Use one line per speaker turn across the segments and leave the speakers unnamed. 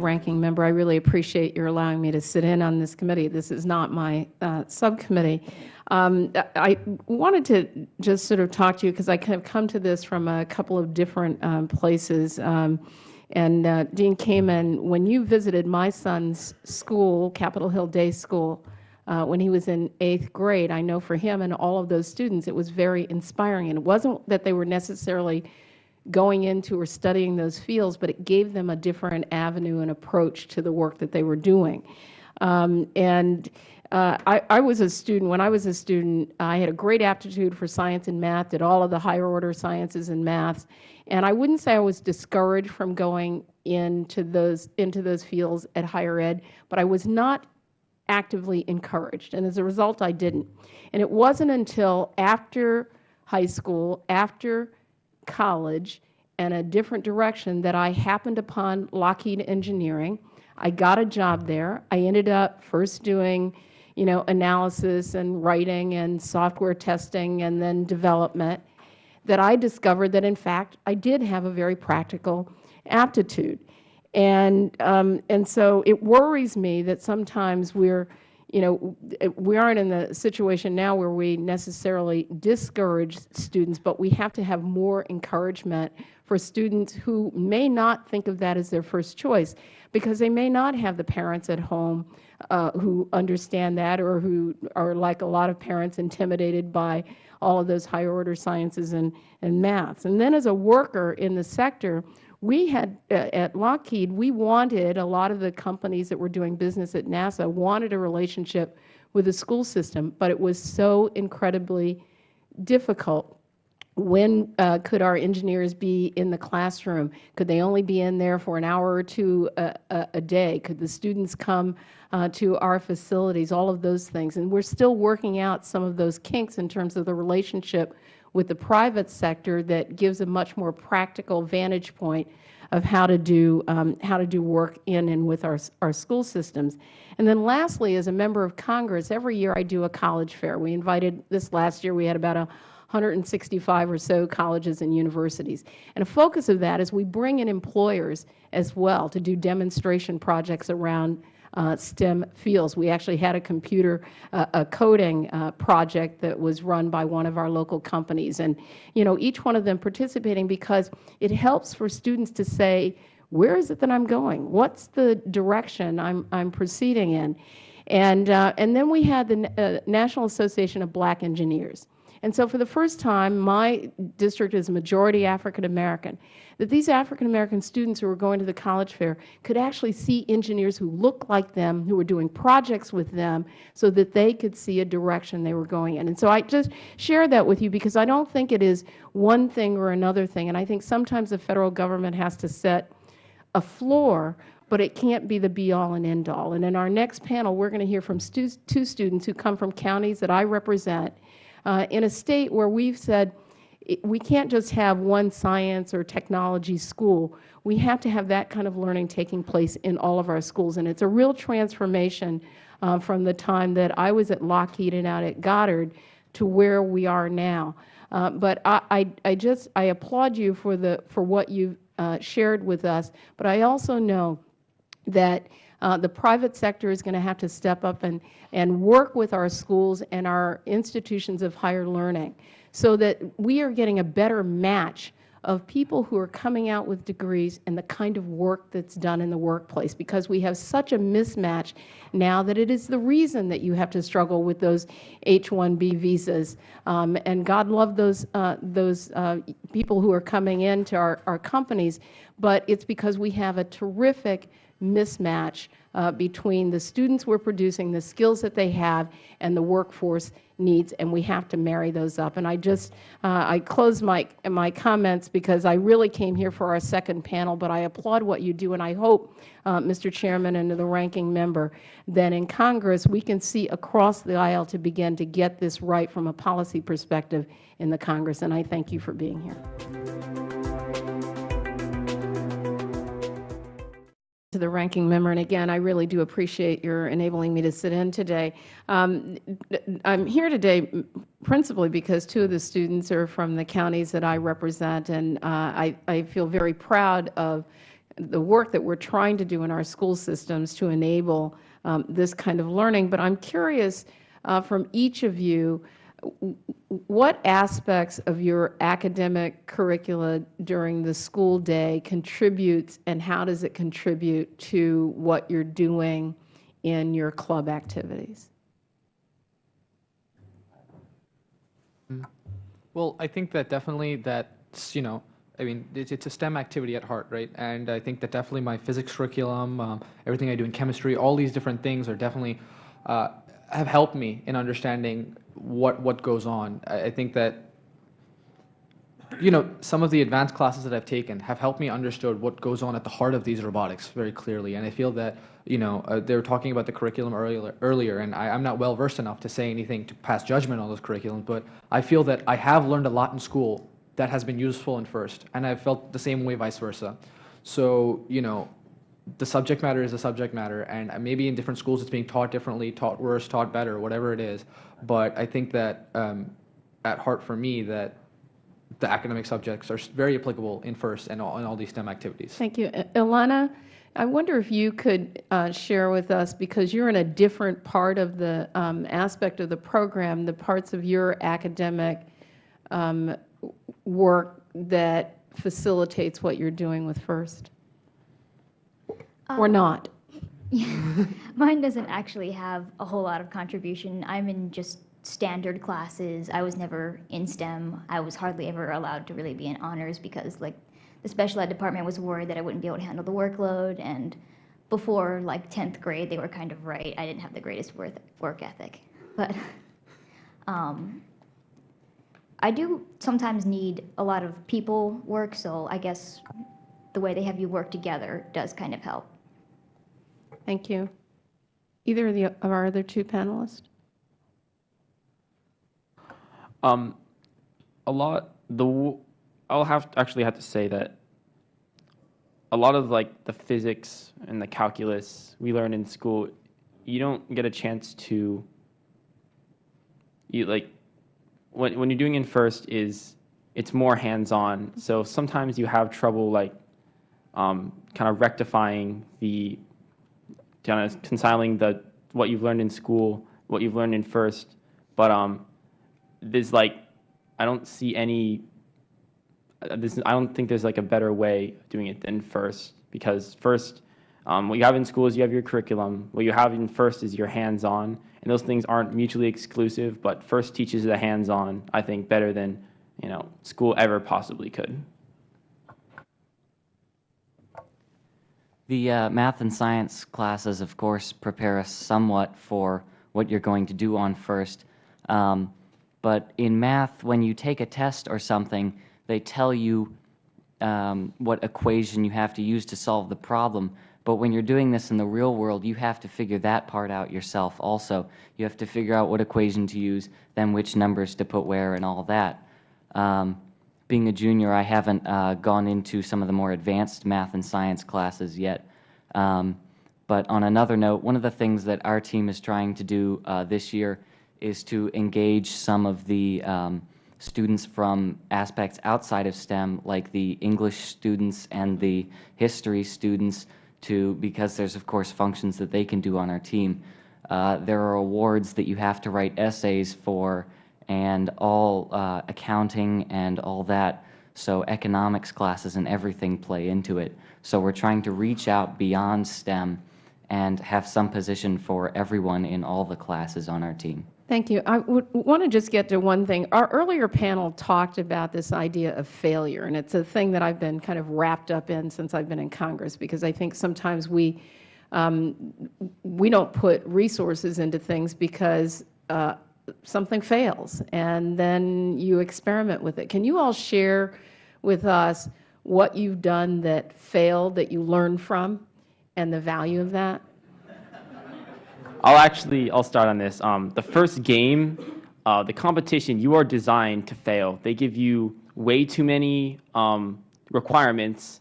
Ranking Member. I really appreciate your allowing me to sit in on this committee. This is not my subcommittee. I wanted to just sort of talk to you because I kind of come to this from a couple of different places. And Dean Kamen, when you visited my son's school, Capitol Hill Day School, when he was in 8th grade, I know for him and all of those students, it was very inspiring. And it wasn't that they were necessarily going into or studying those fields, but it gave them a different avenue and approach to the work that they were doing. I was a student. When I was a student, I had a great aptitude for science and math, did all of the higher order sciences and maths, and I wouldn't say I was discouraged from going into those fields at higher ed, but I was not actively encouraged, and as a result, I didn't. And it wasn't until after high school, after college, and a different direction that I happened upon Lockheed Engineering. I got a job there. I ended up first doing, analysis and writing and software testing and then development, that I discovered that, in fact, I did have a very practical aptitude. And so it worries me that sometimes we aren't in the situation now where we necessarily discourage students, but we have to have more encouragement for students who may not think of that as their first choice because they may not have the parents at home who understand that, or who are, like a lot of parents, intimidated by all of those higher order sciences and maths. And then as a worker in the sector, we had, at Lockheed, we wanted, a lot of the companies that were doing business at NASA wanted a relationship with the school system, but it was so incredibly difficult. When could our engineers be in the classroom? Could they only be in there for an hour or two a day? Could the students come to our facilities? All of those things. And we're still working out some of those kinks in terms of the relationship with the private sector that gives a much more practical vantage point of how to do work in and with our school systems. And then lastly, as a member of Congress, every year I do a college fair. We invited, this last year we had about 165 or so colleges and universities. And a focus of that is we bring in employers as well to do demonstration projects around STEM fields. We actually had a computer coding project that was run by one of our local companies, and each one of them participating because it helps for students to say, where is it that I'm going? What's the direction I'm proceeding in? And then we had the National Association of Black Engineers. And so for the first time, my district is majority African American, that these African American students who were going to the college fair could actually see engineers who looked like them, who were doing projects with them, so that they could see a direction they were going in. And so I just share that with you because I don't think it is one thing or another thing. And I think sometimes the Federal Government has to set a floor, but it can't be the be-all and end-all. And in our next panel, we're going to hear from two students who come from counties that I represent, in a state where we've said we can't just have one science or technology school. We have to have that kind of learning taking place in all of our schools. And it's a real transformation from the time that I was at Lockheed and out at Goddard to where we are now. But I applaud you for what you've shared with us. But I also know that the private sector is going to have to step up and work with our schools and our institutions of higher learning so that we are getting a better match of people who are coming out with degrees and the kind of work that's done in the workplace, because we have such a mismatch now that it is the reason that you have to struggle with those H-1B visas. And God love those people who are coming into our companies, but it's because we have a terrific mismatch between the students we're producing, the skills that they have, and the workforce needs, and we have to marry those up. And I close my comments because I really came here for our second panel, but I applaud what you do, and I hope, Mr. Chairman and the Ranking Member, that in Congress we can see across the aisle to begin to get this right from a policy perspective in the Congress, and I thank you for being here. To the Ranking Member, and again, I really do appreciate your enabling me to sit in today. I'm here today principally because two of the students are from the counties that I represent, and I feel very proud of the work that we're trying to do in our school systems to enable this kind of learning. But I'm curious from each of you, what aspects of your academic curricula during the school day contributes, and how does it contribute to what you're doing in your club activities?
Well, I think that definitely that's, I mean, it's a STEM activity at heart, right? And I think that definitely my physics curriculum, everything I do in chemistry, all these different things are definitely have helped me in understanding what goes on. I think that, some of the advanced classes that I've taken have helped me understand what goes on at the heart of these robotics very clearly. And I feel that, they were talking about the curriculum earlier, and I'm not well versed enough to say anything to pass judgment on those curriculums, but I feel that I have learned a lot in school that has been useful in FIRST, and I've felt the same way vice versa. So, the subject matter is a subject matter, and maybe in different schools it's being taught differently, taught worse, taught better, whatever it is. But I think that at heart for me, that the academic subjects are very applicable in FIRST and all these STEM activities.
Thank you. Ellana, I wonder if you could share with us, because you're in a different part of the aspect of the program, the parts of your academic work that facilitates what you're doing with FIRST. Or not.
Mine doesn't actually have a whole lot of contribution. I'm in just standard classes. I was never in STEM. I was hardly ever allowed to really be in honors because the special ed department was worried that I wouldn't be able to handle the workload, and before 10th grade they were kind of right. I didn't have the greatest work ethic. But I do sometimes need a lot of people work, so I guess the way they have you work together does kind of help.
Thank you. Either of our other two panelists?
I'll actually have to say that a lot of the physics and the calculus we learn in school, you don't get a chance to, when you're doing in FIRST it's more hands-on. So sometimes you have trouble kind of rectifying reconciling what you've learned in school, what you've learned in FIRST, but there's I don't see any. I don't think there's a better way of doing it than FIRST, because FIRST, what you have in school is you have your curriculum. What you have in FIRST is your hands-on, and those things aren't mutually exclusive. But FIRST teaches the hands-on, I think, better than school ever possibly could.
The math and science classes, of course, prepare us somewhat for what you're going to do on FIRST. But in math, when you take a test or something, they tell you what equation you have to use to solve the problem. But when you're doing this in the real world, you have to figure that part out yourself also. You have to figure out what equation to use, then which numbers to put where and all that. Being a junior, I haven't gone into some of the more advanced math and science classes yet. But on another note, one of the things that our team is trying to do this year is to engage some of the students from aspects outside of STEM, like the English students and the history students, because there's, of course, functions that they can do on our team. There are awards that you have to write essays for, and all accounting and all that. So economics classes and everything play into it. So we're trying to reach out beyond STEM and have some position for everyone in all the classes on our team.
Thank you. I would want to just get to one thing. Our earlier panel talked about this idea of failure, and it's a thing that I've been kind of wrapped up in since I've been in Congress, because I think sometimes we don't put resources into things because something fails, and then you experiment with it. Can you all share with us what you've done that failed, that you learned from, and the value of that?
I'll start on this. The first game, the competition, you are designed to fail. They give you way too many requirements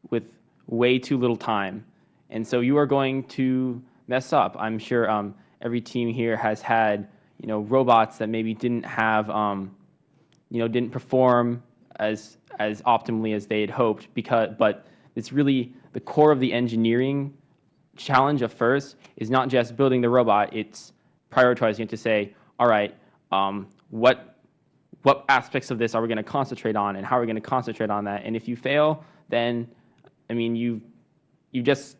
with way too little time. And so you are going to mess up. I'm sure every team here has had robots that maybe didn't have, didn't perform as optimally as they had hoped, but it's really the core of the engineering challenge of FIRST is not just building the robot, it's prioritizing it to say, all right, what aspects of this are we going to concentrate on, and how are we going to concentrate on that? And if you fail, then, I mean, it's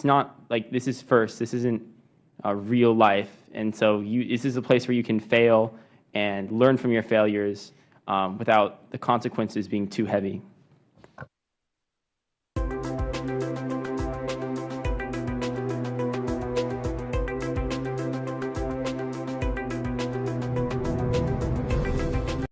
not like this is FIRST. This isn't real life, and so this is a place where you can fail and learn from your failures without the consequences being too heavy.